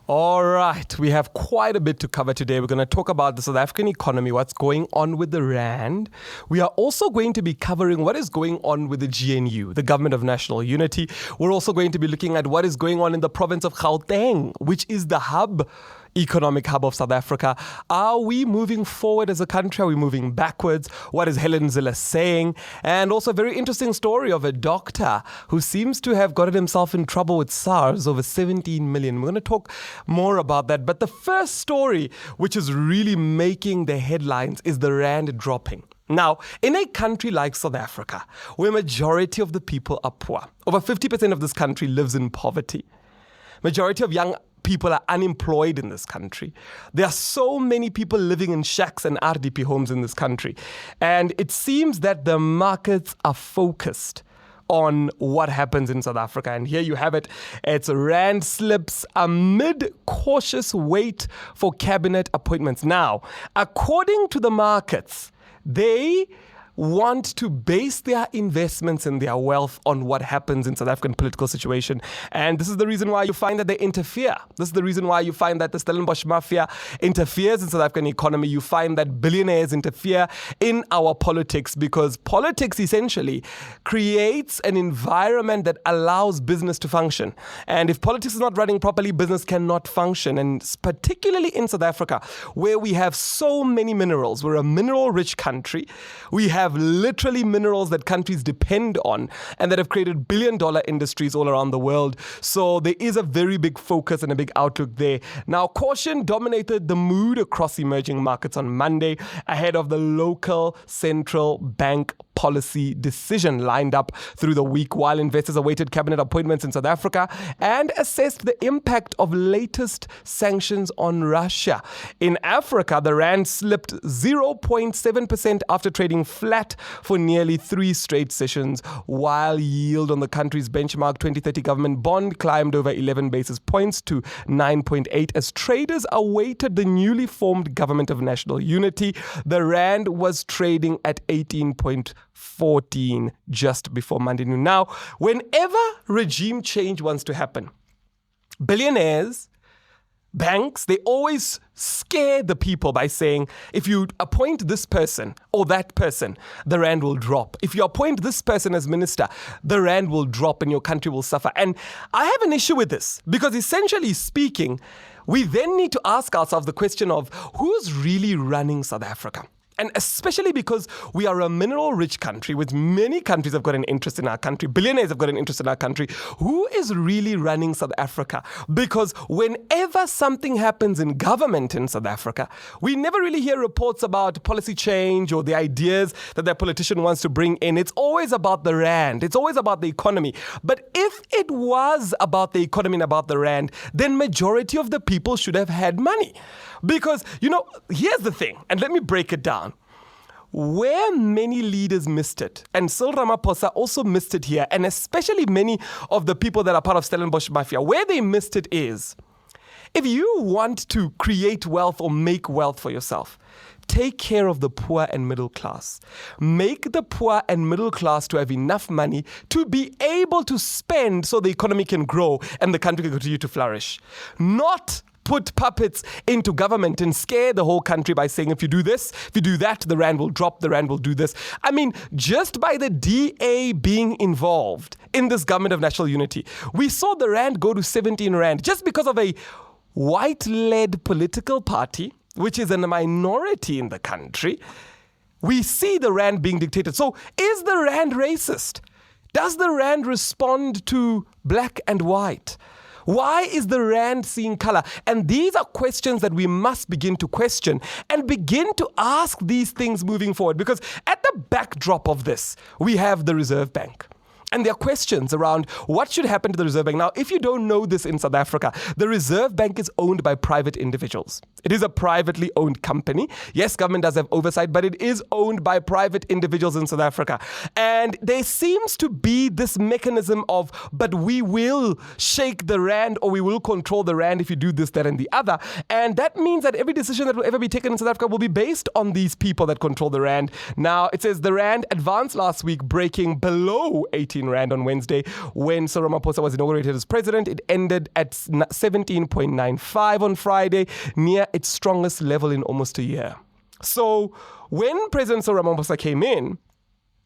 All right, we have quite a bit to cover today. We're going to talk about the South African economy, what's going on with the RAND. We are also going to be covering what is going on with the GNU, the Government of National Unity. We're also going to be looking at what is going on in the province of Gauteng, which is the economic hub of South Africa. Are we moving forward as a country? Are we moving backwards? What is Helen Zille saying? And also a very interesting story of a doctor who seems to have gotten himself in trouble with SARS, over 17 million. We're going to talk more about that. But the first story, which is really making the headlines, is the RAND dropping. Now, in a country like South Africa, where majority of the people are poor, over 50% of this country lives in poverty, majority of young people are unemployed in this country. There are so many people living in shacks and RDP homes in this country. And it seems that the markets are focused on what happens in South Africa. And here you have it. It's RAND slips amid cautious wait for cabinet appointments. Now, according to the markets, they want to base their investments and their wealth on what happens in South African political situation. And this is the reason why you find that they interfere. This is the reason why you find that the Stellenbosch mafia interferes in South African economy. You find that billionaires interfere in our politics, because politics essentially creates an environment that allows business to function. And if politics is not running properly, business cannot function. And particularly in South Africa, where we have so many minerals, we're a mineral-rich country. We have literally minerals that countries depend on and that have created billion-dollar industries all around the world. So there is a very big focus and a big outlook there. Now, caution dominated the mood across emerging markets on Monday ahead of the local central bank policy decision lined up through the week, while investors awaited cabinet appointments in South Africa and assessed the impact of latest sanctions on Russia. In Africa, the RAND slipped 0.7% after trading flat for nearly 3 straight sessions, while yield on the country's benchmark 2030 government bond climbed over 11 basis points to 9.8 as traders awaited the newly formed Government of National Unity. The RAND was trading at 18.14 just before Monday noon. Now, whenever regime change wants to happen, billionaires, banks, they always scare the people by saying, if you appoint this person or that person, the RAND will drop. If you appoint this person as minister, the RAND will drop and your country will suffer. And I have an issue with this, because essentially speaking, we then need to ask ourselves the question of who's really running South Africa? And especially because we are a mineral-rich country, with many countries have got an interest in our country, billionaires have got an interest in our country. Who is really running South Africa? Because whenever something happens in government in South Africa, we never really hear reports about policy change or the ideas that their politician wants to bring in. It's always about the RAND. It's always about the economy. But if it was about the economy and about the RAND, then majority of the people should have had money. Because, here's the thing, and let me break it down. Where many leaders missed it, and Sil Raposa also missed it here, and especially many of the people that are part of Stellenbosch Mafia, where they missed it is, if you want to create wealth or make wealth for yourself, take care of the poor and middle class. Make the poor and middle class to have enough money to be able to spend so the economy can grow and the country can continue to flourish. Not put puppets into government and scare the whole country by saying, if you do this, if you do that, the RAND will drop, the RAND will do this. I mean, just by the DA being involved in this Government of National Unity, we saw the RAND go to 17 Rand just because of a white-led political party, which is in a minority in the country. We see the RAND being dictated. So is the RAND racist? Does the RAND respond to black and white? Why is the RAND seeing color? And these are questions that we must begin to question and begin to ask these things moving forward. Because at the backdrop of this, we have the Reserve Bank. And there are questions around what should happen to the Reserve Bank. Now, if you don't know this in South Africa, the Reserve Bank is owned by private individuals. It is a privately owned company. Yes, government does have oversight, but it is owned by private individuals in South Africa. And there seems to be this mechanism of, but we will shake the RAND or we will control the RAND if you do this, that, and the other. And that means that every decision that will ever be taken in South Africa will be based on these people that control the RAND. Now, it says the RAND advanced last week, breaking below 18 16 Rand on Wednesday. When Sil Raposa was inaugurated as president, it ended at 17.95 on Friday, near its strongest level in almost a year. So when President Sil Raposa came in,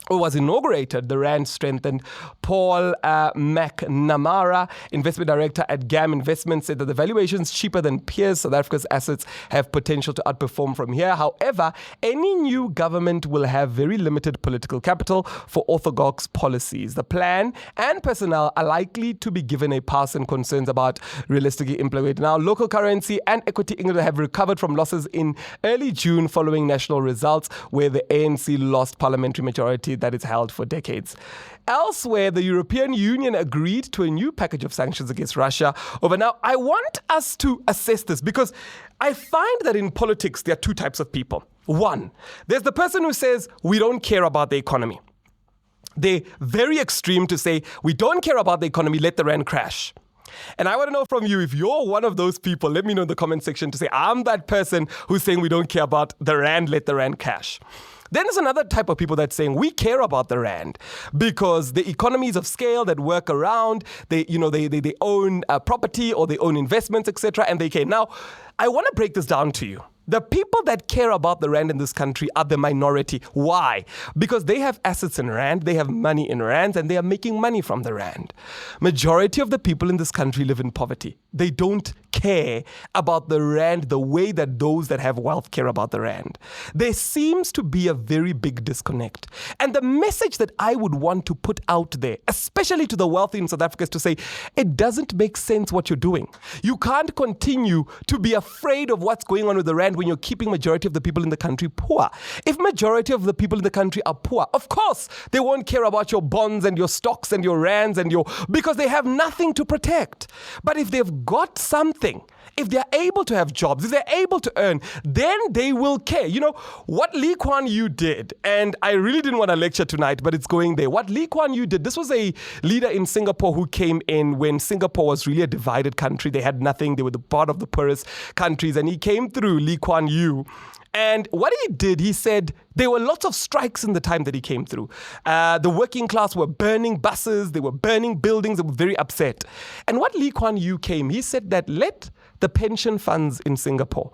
or was inaugurated, the RAND strengthened. Paul McNamara, investment director at GAM Investments, said that the valuation is cheaper than peers. South Africa's assets have potential to outperform from here. However, any new government will have very limited political capital for orthodox policies. The plan and personnel are likely to be given a pass, and concerns about realistically implemented. Now, local currency and equity England have recovered from losses in early June following national results, where the ANC lost parliamentary majority that it's held for decades. Elsewhere, the European Union agreed to a new package of sanctions against Russia. Now, I want us to assess this because I find that in politics, there are two types of people. One, there's the person who says, we don't care about the economy. They're very extreme to say, we don't care about the economy, let the rand crash. And I want to know from you, if you're one of those people, let me know in the comment section to say, I'm that person who's saying we don't care about the rand, let the rand crash. Then there's another type of people that's saying we care about the rand because the economies of scale that work around, they own property or they own investments, etc. And they care. Now, I want to break this down to you. The people that care about the rand in this country are the minority. Why? Because they have assets in rand, they have money in rands, and they are making money from the rand. Majority of the people in this country live in poverty. They don't care about the rand the way that those that have wealth care about the rand. There seems to be a very big disconnect. And the message that I would want to put out there, especially to the wealthy in South Africa, is to say, it doesn't make sense what you're doing. You can't continue to be afraid of what's going on with the rand when you're keeping majority of the people in the country poor. If majority of the people in the country are poor, of course, they won't care about your bonds and your stocks and your rands because they have nothing to protect. But if they've got something, if they're able to have jobs, if they're able to earn, then they will care. You know, what Lee Kuan Yew did, and I really didn't want to lecture tonight, but it's going there. What Lee Kuan Yew did, this was a leader in Singapore who came in when Singapore was really a divided country. They had nothing. They were the part of the poorest countries. And he came through, Lee Kuan Yew. And what he did, he said, there were lots of strikes in the time that he came through. The working class were burning buses, they were burning buildings, they were very upset. And what Lee Kuan Yew came, he said that let the pension funds in Singapore,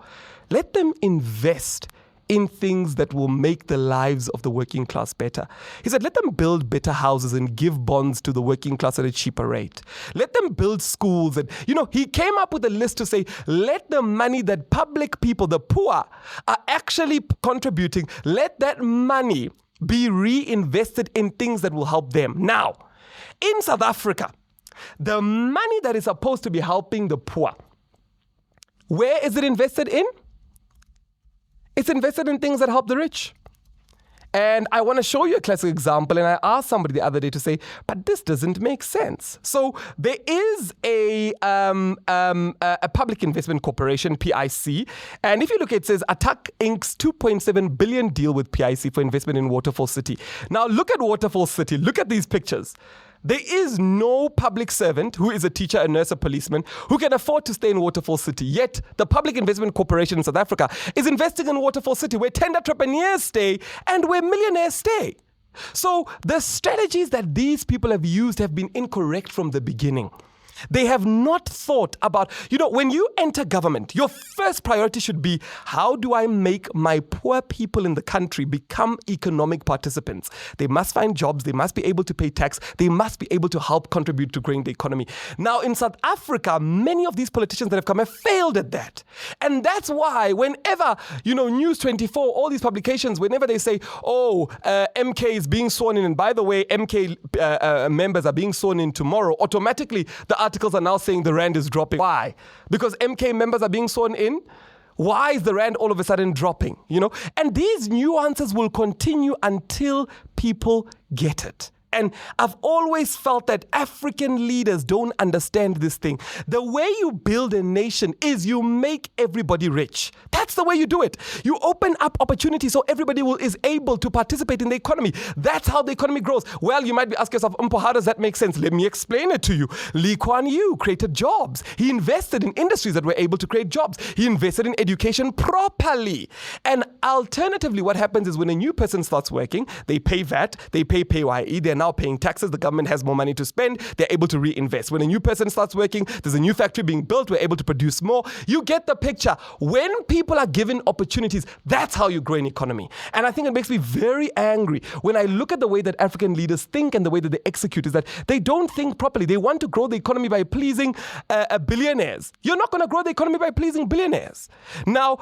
let them invest in things that will make the lives of the working class better. He said, let them build better houses and give bonds to the working class at a cheaper rate. Let them build schools. And, he came up with a list to say, let the money that public people, the poor, are actually contributing, let that money be reinvested in things that will help them. Now, in South Africa, the money that is supposed to be helping the poor, where is it invested in? It's invested in things that help the rich. And I want to show you a classic example. And I asked somebody the other day to say, but this doesn't make sense. So there is a public investment corporation, PIC. And if you look, it says Attack Inc.'s 2.7 billion deal with PIC for investment in Waterfall City. Now look at Waterfall City. Look at these pictures. There is no public servant who is a teacher, a nurse, a policeman who can afford to stay in Waterfall City. Yet the Public Investment Corporation in South Africa is investing in Waterfall City where entrepreneurs stay and where millionaires stay. So the strategies that these people have used have been incorrect from the beginning. They have not thought about, when you enter government, your first priority should be, how do I make my poor people in the country become economic participants? They must find jobs. They must be able to pay tax. They must be able to help contribute to growing the economy. Now, in South Africa, many of these politicians that have come have failed at that. And that's why whenever, News 24, all these publications, whenever they say, MK is being sworn in, and by the way, MK members are being sworn in tomorrow, automatically the articles are now saying the rand is dropping. Why? Because MK members are being sworn in. Why is the rand all of a sudden dropping? And these nuances will continue until people get it. And I've always felt that African leaders don't understand this thing. The way you build a nation is you make everybody rich. That's the way you do it. You open up opportunities so everybody is able to participate in the economy. That's how the economy grows. Well, you might be asking yourself, Mpho, how does that make sense? Let me explain it to you. Lee Kuan Yew created jobs. He invested in industries that were able to create jobs. He invested in education properly. And alternatively, what happens is when a new person starts working, they pay VAT, they pay PAYE, they're now now paying taxes. The government has more money to spend. They're able to reinvest. When a new person starts working, there's a new factory being built. We're able to produce more. You get the picture. When people are given opportunities, that's how you grow an economy. And I think it makes me very angry when I look at the way that African leaders think and the way that they execute, is that they don't think properly. They want to grow the economy by pleasing billionaires. You're not going to grow the economy by pleasing billionaires. Now,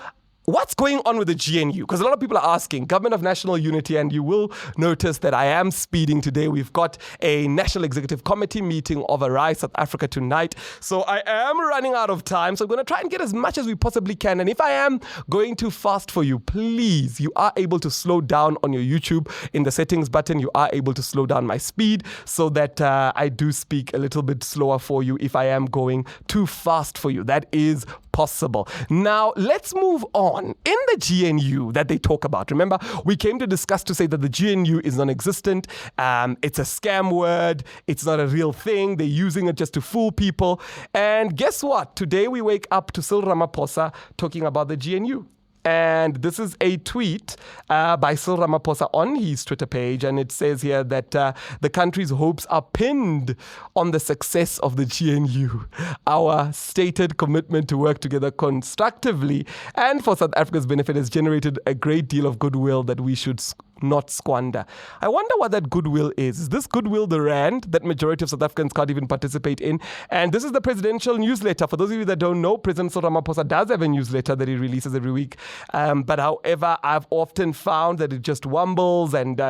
what's going on with the GNU? Because a lot of people are asking, Government of National Unity, and you will notice that I am speeding today. We've got a National Executive Committee meeting of Arise South Africa tonight. So I am running out of time. So I'm going to try and get as much as we possibly can. And if I am going too fast for you, please, you are able to slow down on your YouTube. In the settings button, you are able to slow down my speed so that I do speak a little bit slower for you if I am going too fast for you. That is possible. Now, let's move on. In the GNU that they talk about, remember, we came to discuss to say that the GNU is non-existent. It's a scam word. It's not a real thing. They're using it just to fool people. And guess what? Today we wake up to Sil Raposa talking about the GNU. And this is a tweet by Sil Raposa on his Twitter page. And it says here that the country's hopes are pinned on the success of the GNU. Our stated commitment to work together constructively and for South Africa's benefit has generated a great deal of goodwill that we should not squander. I wonder what that goodwill is. Is this goodwill the RAND that majority of South Africans can't even participate in? And this is the presidential newsletter. For those of you that don't know, President Sil Raposa does have a newsletter that he releases every week. But however, I've often found that it just wumbles and,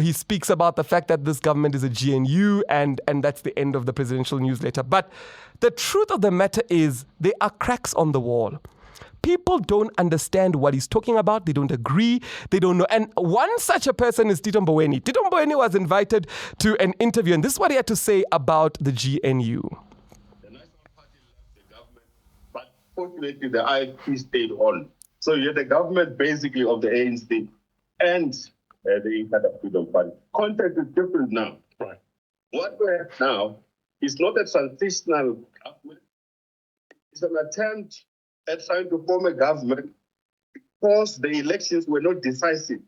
he speaks about the fact that this government is a GNU and that's the end of the presidential newsletter. But the truth of the matter is there are cracks on the wall. People don't understand what he's talking about. They don't agree. They don't know. And one such a person is Tito Mboweni. Tito Mboweni was invited to an interview, and this is what he had to say about the GNU. The National Party left the government, but fortunately the IFP stayed on. So you had the government basically of the ANC and the eNCA Freedom Party. Context is different now. Right. What we have now is not a transitional government. It's an attempt at trying to form a government because the elections were not decisive.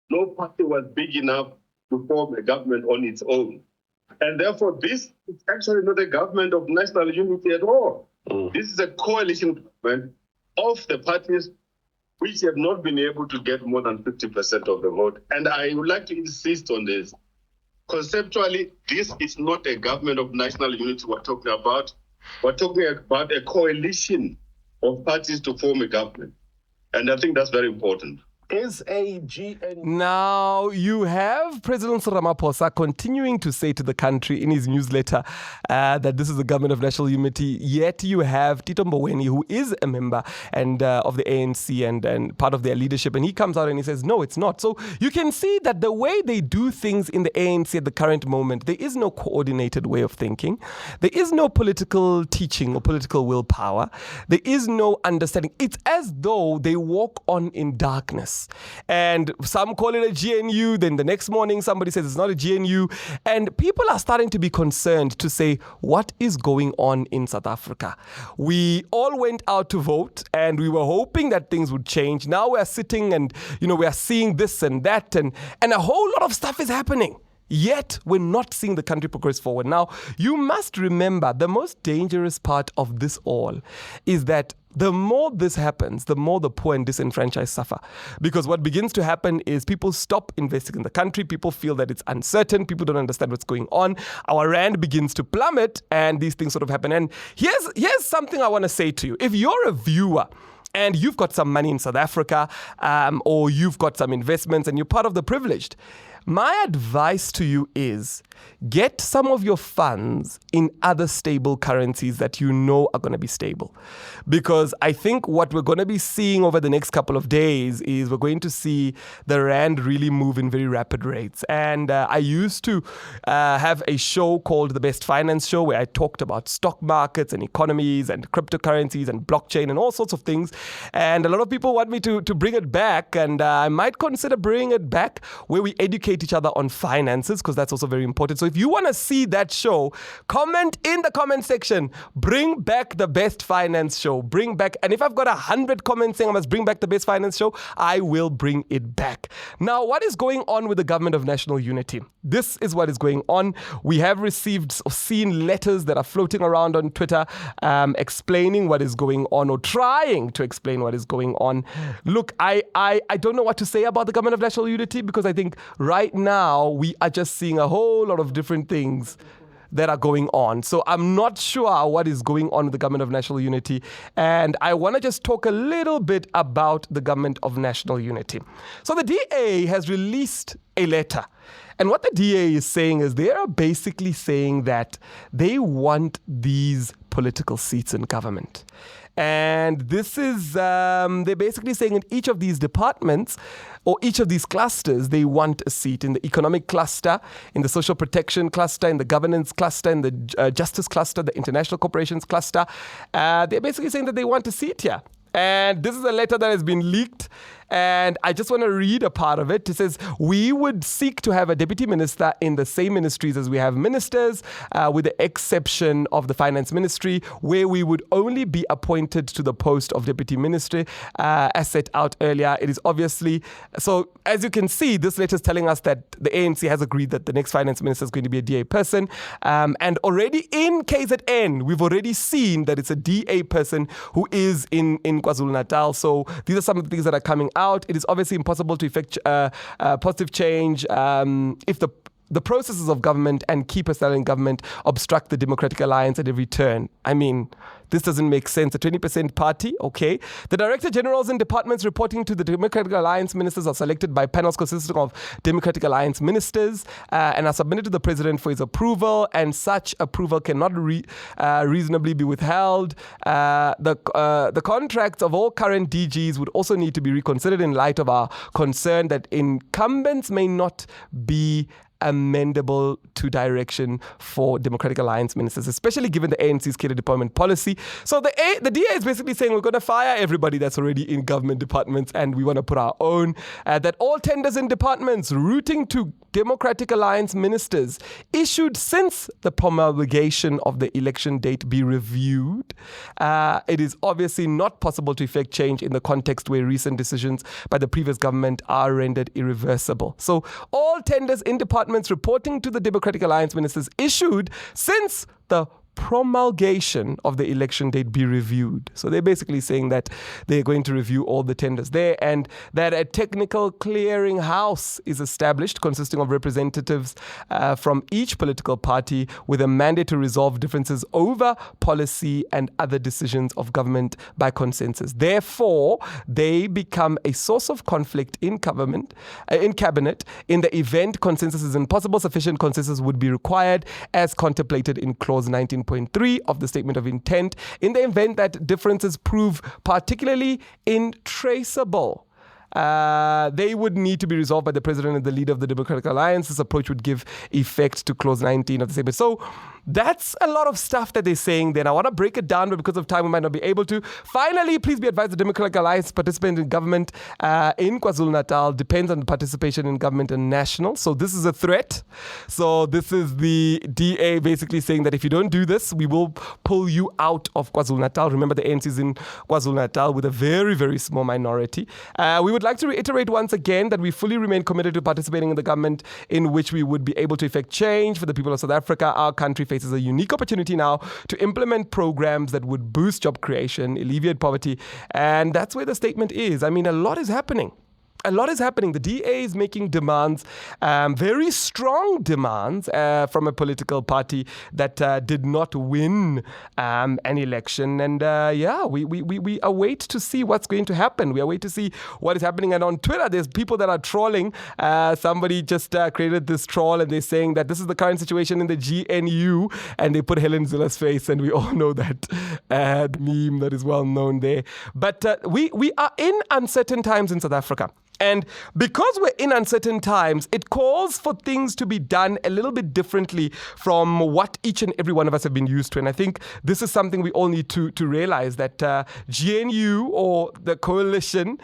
No party was big enough to form a government on its own. And therefore, this is actually not a government of national unity at all. This is a coalition government of the parties which have not been able to get more than 50% of the vote. And I would like to insist on this. Conceptually, this is not a government of national unity we're talking about. We're talking about a coalition of parties to form a government. And I think that's very important. Is a GNU. Now, you have President Sil Raposa continuing to say to the country in his newsletter that this is the government of national unity, yet you have Tito Mboweni, who is a member and of the ANC and part of their leadership, and he comes out and he says, no, it's not. So you can see that the way they do things in the ANC at the current moment, there is no coordinated way of thinking. There is no political teaching or political willpower. There is no understanding. It's as though they walk on in darkness. And some call it a GNU, then the next morning somebody says it's not a GNU. And people are starting to be concerned to say, what is going on in South Africa? We all went out to vote and we were hoping that things would change. Now we're sitting and, we are seeing this and that and a whole lot of stuff is happening. Yet, we're not seeing the country progress forward. Now, you must remember the most dangerous part of this all is that the more this happens, the more the poor and disenfranchised suffer. Because what begins to happen is people stop investing in the country. People feel that it's uncertain. People don't understand what's going on. Our RAND begins to plummet and these things sort of happen. And here's something I want to say to you. If you're a viewer and you've got some money in South Africa or you've got some investments and you're part of the privileged, my advice to you is get some of your funds in other stable currencies that you know are going to be stable. Because I think what we're going to be seeing over the next couple of days is we're going to see the RAND really move in very rapid rates. And I used to have a show called The Best Finance Show where I talked about stock markets and economies and cryptocurrencies and blockchain and all sorts of things. And a lot of people want me to bring it back. And I might consider bringing it back where we educate educate each other on finances, because that's also very important. So if you want to see that show, comment in the comment section. Bring back the best finance show. Bring back, and if I've got 100 comments saying I must bring back the best finance show, I will bring it back. Now, what is going on with the Government of National Unity? This is what is going on. We have received or seen letters that are floating around on Twitter explaining what is going on, or trying to explain what is going on. Look, I don't know what to say about the Government of National Unity, because I think right now we are just seeing a whole lot of different things that are going on. So I'm not sure what is going on with the Government of National Unity. And I want to just talk a little bit about the Government of National Unity. So the DA has released a letter. And what the DA is saying is they are basically saying that they want these political seats in government. And this is, they're basically saying in each of these departments, or each of these clusters, they want a seat in the economic cluster, in the social protection cluster, in the governance cluster, in the justice cluster, the international corporations cluster. They're basically saying that they want a seat here. And this is a letter that has been leaked. And I just want to read a part of it. It says, we would seek to have a deputy minister in the same ministries as we have ministers, with the exception of the finance ministry, where we would only be appointed to the post of deputy minister, as set out earlier. It is obviously, so as you can see, this letter is telling us that the ANC has agreed that the next finance minister is going to be a DA person. And already in KZN, we've already seen that it's a DA person who is in KwaZulu-Natal. So these are some of the things that are coming out. It is obviously impossible to effect positive change if the processes of government and key personnel in government obstruct the democratic alliance at every turn. I mean, this doesn't make sense. A 20% party, okay. The director generals in departments reporting to the Democratic Alliance ministers are selected by panels consisting of Democratic Alliance ministers and are submitted to the president for his approval, and such approval cannot reasonably be withheld. The contracts of all current DGs would also need to be reconsidered in light of our concern that incumbents may not be amendable to direction for Democratic Alliance ministers, especially given the ANC's cadre deployment policy. So the DA is basically saying we're going to fire everybody that's already in government departments, and we want to put our own. That all tenders in departments routing to Democratic Alliance ministers issued since the promulgation of the election date be reviewed. It is obviously not possible to effect change in the context where recent decisions by the previous government are rendered irreversible. So all tenders in departments reporting to the Democratic Alliance ministers issued since the promulgation of the election date be reviewed. So they're basically saying that they're going to review all the tenders there, and that a technical clearing house is established consisting of representatives from each political party with a mandate to resolve differences over policy and other decisions of government by consensus. Therefore, they become a source of conflict in government, in cabinet. In the event consensus is impossible, sufficient consensus would be required as contemplated in clause 19.3 of the statement of intent. In the event that differences prove particularly intraceable, they would need to be resolved by the president and the leader of the Democratic Alliance. This approach would give effect to clause 19 of the statement. So that's a lot of stuff that they're saying there. I want to break it down, but because of time, we might not be able to. Finally, please be advised the Democratic Alliance participant in government in KwaZulu-Natal depends on the participation in government and national. So this is a threat. So this is the DA basically saying that if you don't do this, we will pull you out of KwaZulu-Natal. Remember, the ANC is in KwaZulu-Natal with a very, very small minority. We would like to reiterate once again that we fully remain committed to participating in the government in which we would be able to effect change for the people of South Africa. Our country faces a unique opportunity now to implement programs that would boost job creation, alleviate poverty, and that's where the statement is. I mean, a lot is happening. A lot is happening. The DA is making demands, very strong demands from a political party that did not win an election. And we await to see what's going to happen. We await to see what is happening. And on Twitter, there's people that are trolling. Somebody just created this troll and they're saying that this is the current situation in the GNU. And they put Helen Zilla's face, and we all know that meme that is well known there. But we are in uncertain times in South Africa. And because we're in uncertain times, it calls for things to be done a little bit differently from what each and every one of us have been used to. And I think this is something we all need to realize, that GNU, or the coalition,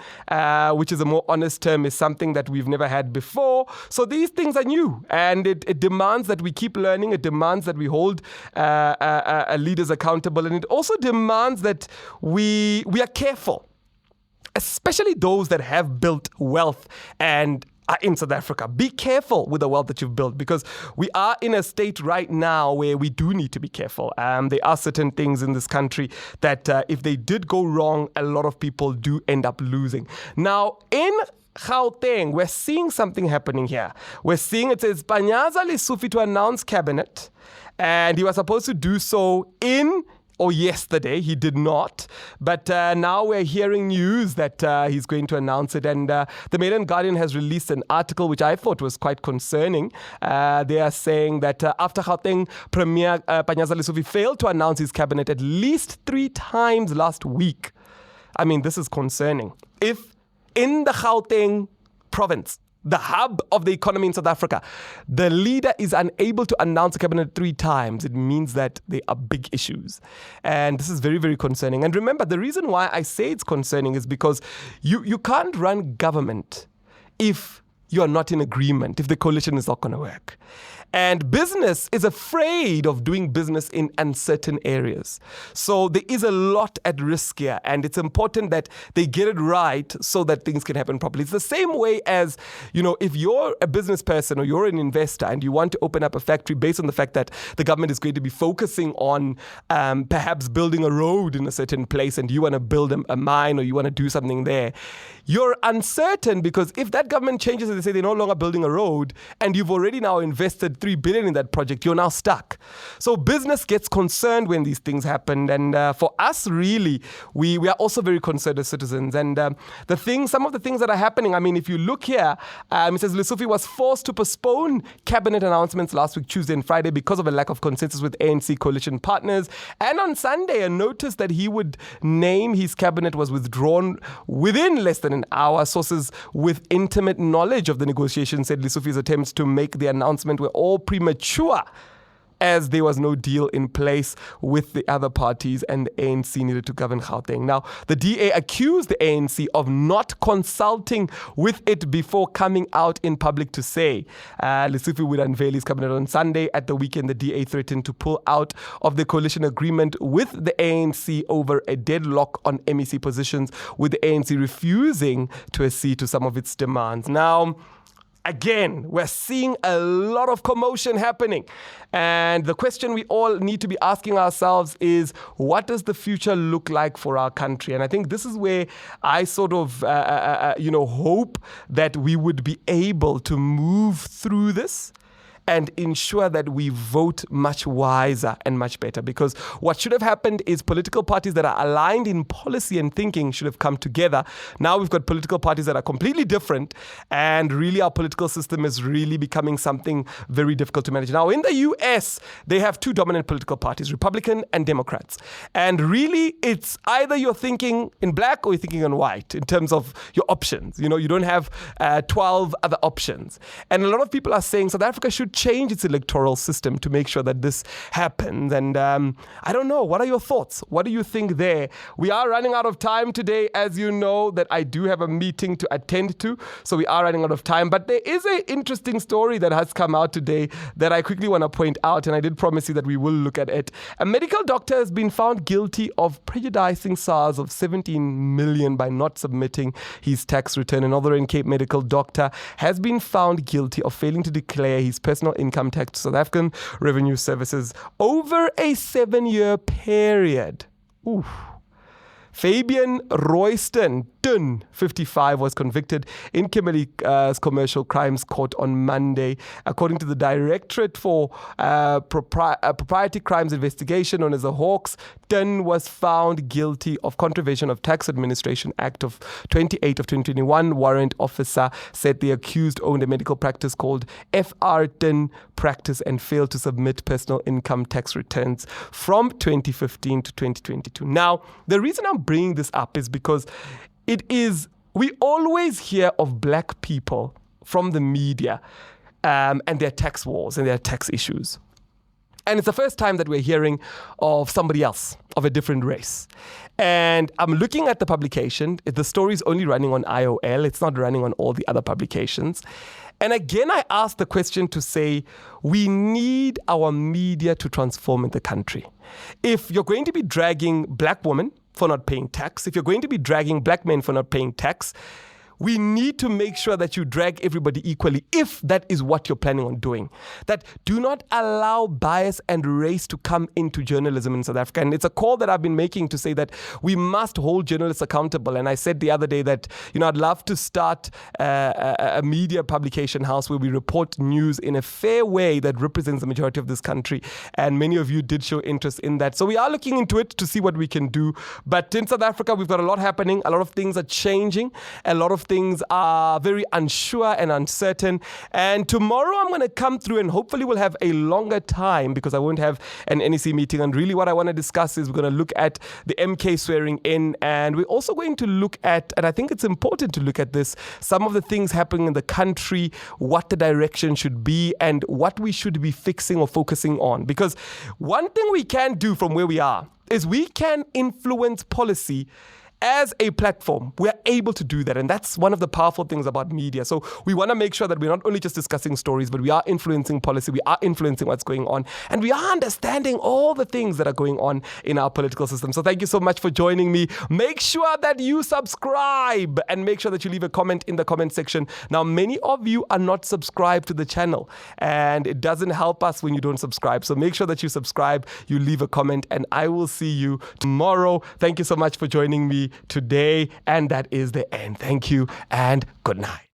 which is a more honest term, is something that we've never had before. So these things are new, and it demands that we keep learning. It demands that we hold leaders accountable, and it also demands that we are careful, especially those that have built wealth and are in South Africa. Be careful with the wealth that you've built, because we are in a state right now where we do need to be careful. There are certain things in this country that if they did go wrong, a lot of people do end up losing. Now, in Gauteng, we're seeing something happening here. We're seeing, it says, Panyaza Lesufi to announce cabinet, and he was supposed to do so yesterday. He did not. But now we're hearing news that he's going to announce it. And the Mail and Guardian has released an article which I thought was quite concerning. They are saying that after Gauteng Premier Panyaza Lesufi failed to announce his cabinet at least 3 times last week. I mean, this is concerning. If in the Gauteng province, the hub of the economy in South Africa, the leader is unable to announce a cabinet 3 times, it means that there are big issues. And this is very, very concerning. And remember, the reason why I say it's concerning is because you can't run government if you are not in agreement, if the coalition is not going to work. And business is afraid of doing business in uncertain areas. So there is a lot at risk here, and it's important that they get it right so that things can happen properly. It's the same way as, if you're a business person or you're an investor and you want to open up a factory based on the fact that the government is going to be focusing on perhaps building a road in a certain place, and you want to build a mine or you want to do something there. You're uncertain because if that government changes and they say they're no longer building a road, and you've already now invested 3 billion in that project, you're now stuck. So business gets concerned when these things happen. And for us, really, we are also very concerned as citizens. And some of the things that are happening, I mean, if you look here, it says Lesufi was forced to postpone cabinet announcements last week, Tuesday and Friday, because of a lack of consensus with ANC coalition partners. And on Sunday, a notice that he would name his cabinet was withdrawn within less than an hour. Sources with intimate knowledge of the negotiations said Lesufi's attempts to make the announcement were all premature, as there was no deal in place with the other parties and the ANC needed to govern Gauteng. Now, the DA accused the ANC of not consulting with it before coming out in public to say Lesufi would unveil his cabinet on Sunday. At the weekend, the DA threatened to pull out of the coalition agreement with the ANC over a deadlock on MEC positions, with the ANC refusing to accede to some of its demands. Now, again, we're seeing a lot of commotion happening. And the question we all need to be asking ourselves is, what does the future look like for our country? And I think this is where I sort of, hope that we would be able to move through this and ensure that we vote much wiser and much better. Because what should have happened is political parties that are aligned in policy and thinking should have come together. Now we've got political parties that are completely different, and really our political system is really becoming something very difficult to manage. Now in the US, they have 2 dominant political parties, Republican and Democrats. And really it's either you're thinking in black or you're thinking in white in terms of your options. You don't have 12 other options. And a lot of people are saying South Africa should change its electoral system to make sure that this happens. And I don't know. What are your thoughts? What do you think there? We are running out of time today, as you know, that I do have a meeting to attend to. So we are running out of time. But there is an interesting story that has come out today that I quickly want to point out. And I did promise you that we will look at it. A medical doctor has been found guilty of prejudicing SARS of 17 million by not submitting his tax return. Another Cape medical doctor has been found guilty of failing to declare his personal income tax to South African Revenue Services over a 7-year period. Oof. Fabian Royston, 55, was convicted in Kimberley's Commercial Crimes Court on Monday. According to the Directorate for Propriety Crimes Investigation, known as the Hawks, Dun was found guilty of contravention of Tax Administration Act of 28 of 2021. Warrant officer said the accused owned a medical practice called FR Dun Practice and failed to submit personal income tax returns from 2015 to 2022. Now, the reason I'm bringing this up is because it is we always hear of black people from the media and their tax wars and their tax issues. And it's the first time that we're hearing of somebody else, of a different race. And I'm looking at the publication. The story is only running on IOL. It's not running on all the other publications. And again, I asked the question to say, we need our media to transform in the country. If you're going to be dragging black women for not paying tax, if you're going to be dragging black men for not paying tax, we need to make sure that you drag everybody equally, if that is what you're planning on doing. That do not allow bias and race to come into journalism in South Africa. And it's a call that I've been making to say that we must hold journalists accountable. And I said the other day that, I'd love to start a media publication house where we report news in a fair way that represents the majority of this country. And many of you did show interest in that. So we are looking into it to see what we can do. But in South Africa, we've got a lot happening. A lot of things are changing. A lot of things are very unsure and uncertain. And tomorrow I'm going to come through and hopefully we'll have a longer time because I won't have an NEC meeting. And really what I want to discuss is we're going to look at the MK swearing in. And we're also going to look at, and I think it's important to look at this, some of the things happening in the country, what the direction should be and what we should be fixing or focusing on. Because one thing we can do from where we are is we can influence policy. As a platform, we're able to do that. And that's one of the powerful things about media. So we want to make sure that we're not only just discussing stories, but we are influencing policy, we are influencing what's going on, and we are understanding all the things that are going on in our political system. So thank you so much for joining me. Make sure that you subscribe and make sure that you leave a comment in the comment section. Now, many of you are not subscribed to the channel, and it doesn't help us when you don't subscribe. So make sure that you subscribe, you leave a comment, and I will see you tomorrow. Thank you so much for joining me today, and that is the end. Thank you and good night.